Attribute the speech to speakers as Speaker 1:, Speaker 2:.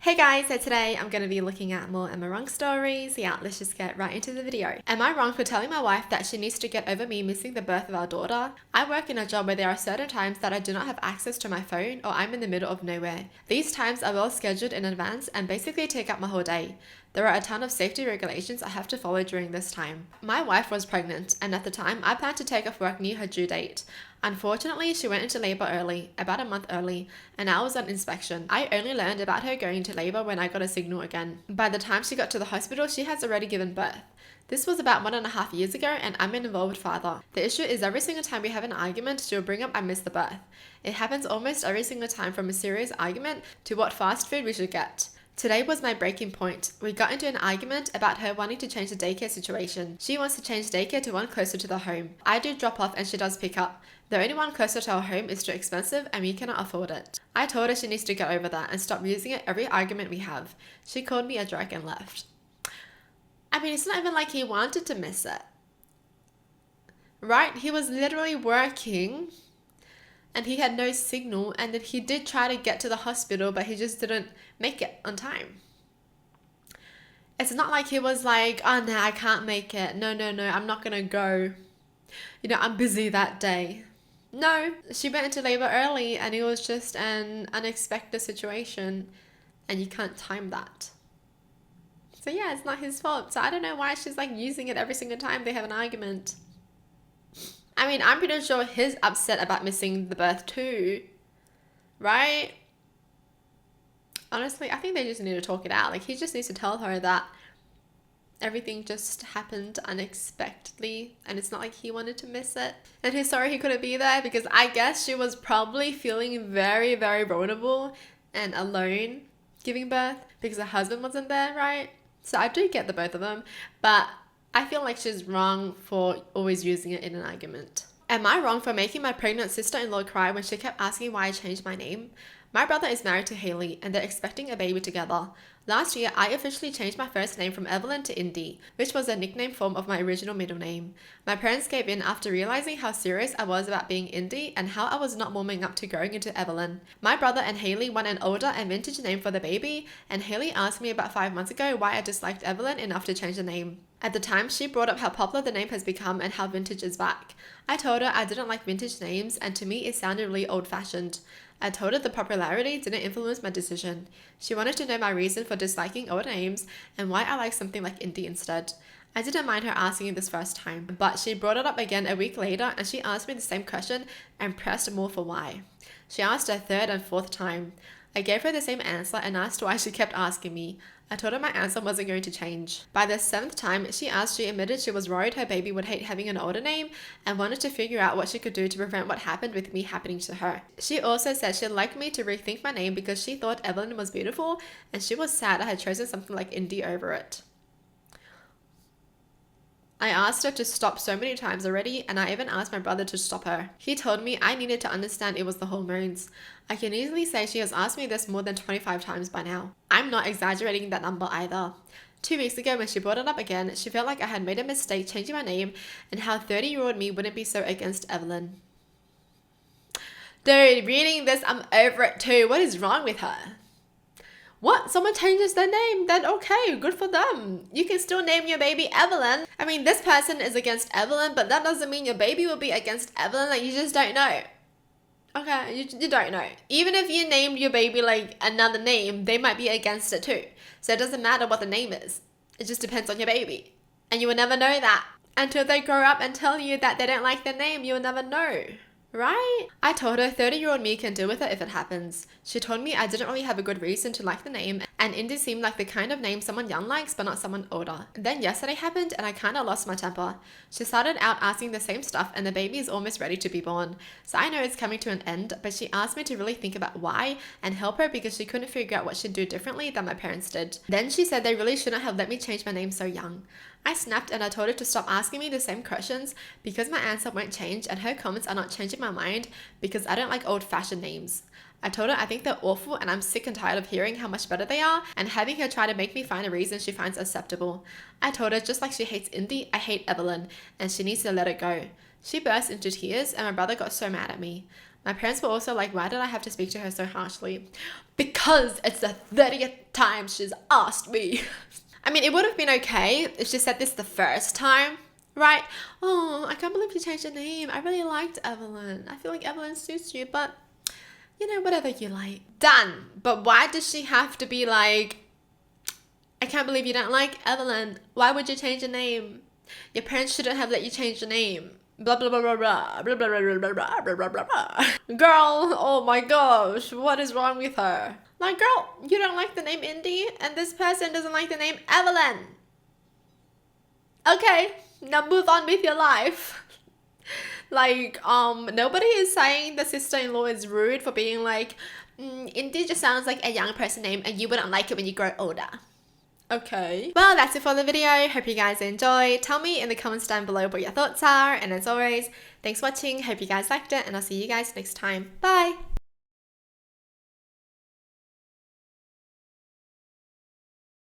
Speaker 1: Hey guys, so today I'm going to be looking at more Am I Wrong stories. Yeah, let's just get right into the video. Am I wrong for telling my wife that she needs to get over me missing the birth of our daughter? I work in a job where there are certain times that I do not have access to my phone or I'm in the middle of nowhere. These times are well scheduled in advance and basically take up my whole day. There are a ton of safety regulations I have to follow during this time. My wife was pregnant, and at the time I planned to take off work near her due date. Unfortunately, she went into labor early, about a month early, and I was on inspection. I only learned about her going into labor when I got a signal again. By the time she got to the hospital, she has already given birth. This was about 1.5 years ago, and I'm an involved father. The issue is every single time we have an argument, she'll bring up I missed the birth. It happens almost every single time, from a serious argument to what fast food we should get. Today was my breaking point. We got into an argument about her wanting to change the daycare situation. She wants to change daycare to one closer to the home. I do drop off and she does pick up. The only one closer to our home is too expensive and we cannot afford it. I told her she needs to get over that and stop using it every argument we have. She called me a jerk and left. I mean, it's not even like he wanted to miss it. Right? He was literally working and he had no signal, and then he did try to get to the hospital, but he just didn't make it on time. It's not like he was like, oh no, I can't make it. No, I'm not gonna go. I'm busy that day. No, she went into labor early and it was just an unexpected situation and you can't time that. So yeah, it's not his fault. So I don't know why she's like using it every single time they have an argument. I mean, I'm pretty sure he's upset about missing the birth too, right? Honestly, I think they just need to talk it out. Like, he just needs to tell her that everything just happened unexpectedly and it's not like he wanted to miss it. And he's sorry he couldn't be there because I guess she was probably feeling very, very vulnerable and alone giving birth because her husband wasn't there, right? So I do get the both of them, but I feel like she's wrong for always using it in an argument. Am I wrong for making my pregnant sister-in-law cry when she kept asking why I changed my name? My brother is married to Haley and they're expecting a baby together. Last year, I officially changed my first name from Evelyn to Indy, which was a nickname form of my original middle name. My parents gave in after realizing how serious I was about being Indy and how I was not warming up to going into Evelyn. My brother and Haley want an older and vintage name for the baby, and Haley asked me about 5 months ago why I disliked Evelyn enough to change the name. At the time, she brought up how popular the name has become and how vintage is back. I told her I didn't like vintage names and to me it sounded really old-fashioned. I told her the popularity didn't influence my decision. She wanted to know my reason for disliking old names and why I like something like Indy instead. I didn't mind her asking this first time, but she brought it up again a week later and she asked me the same question and pressed more for why. She asked a third and fourth time. I gave her the same answer and asked why she kept asking me. I told her my answer wasn't going to change. By the 7th time, she admitted she was worried her baby would hate having an older name and wanted to figure out what she could do to prevent what happened with me happening to her. She also said she'd like me to rethink my name because she thought Evelyn was beautiful and she was sad I had chosen something like Indy over it. I asked her to stop so many times already, and I even asked my brother to stop her. He told me I needed to understand it was the hormones. I can easily say she has asked me this more than 25 times by now. I'm not exaggerating that number either. 2 weeks ago when she brought it up again, she felt like I had made a mistake changing my name and how 30-year-old me wouldn't be so against Evelyn. Dude, reading this, I'm over it too. What is wrong with her? What? Someone changes their name, then okay, good for them. You can still name your baby Evelyn. I mean, this person is against Evelyn, but that doesn't mean your baby will be against Evelyn. Like, you just don't know. Okay, you don't know. Even if you named your baby like another name, they might be against it too. So it doesn't matter what the name is. It just depends on your baby. And you will never know that. Until they grow up and tell you that they don't like their name, you'll never know. Right? I told her 30-year-old me can deal with it if it happens. She told me I didn't really have a good reason to like the name, and Indy seemed like the kind of name someone young likes but not someone older. Then yesterday happened and I kinda lost my temper. She started out asking the same stuff and the baby is almost ready to be born. So I know it's coming to an end, but she asked me to really think about why and help her because she couldn't figure out what she'd do differently than my parents did. Then she said they really shouldn't have let me change my name so young. I snapped and I told her to stop asking me the same questions because my answer won't change and her comments are not changing my mind because I don't like old-fashioned names. I told her I think they're awful and I'm sick and tired of hearing how much better they are and having her try to make me find a reason she finds acceptable. I told her just like she hates Indy, I hate Evelyn and she needs to let it go. She burst into tears and my brother got so mad at me. My parents were also like, why did I have to speak to her so harshly? Because it's the 30th time she's asked me. I mean, it would have been okay if she said this the first time, right? Oh, I can't believe you changed your name. I really liked Evelyn. I feel like Evelyn suits you, but you know, whatever you like. Done. But why does she have to be like, I can't believe you don't like Evelyn. Why would you change your name? Your parents shouldn't have let you change your name. Blah blah blah blah blah blah blah blah blah blah blah blah blah blah. Girl, oh my gosh, what is wrong with her? Like, girl, you don't like the name Indy, and this person doesn't like the name Evelyn. Okay, now move on with your life. Like, nobody is saying the sister-in-law is rude for being like, Indy just sounds like a young person name, and you wouldn't like it when you grow older. Okay. Well, that's it for the video. Hope you guys enjoyed. Tell me in the comments down below what your thoughts are. And as always, thanks for watching. Hope you guys liked it. And I'll see you guys next time. Bye.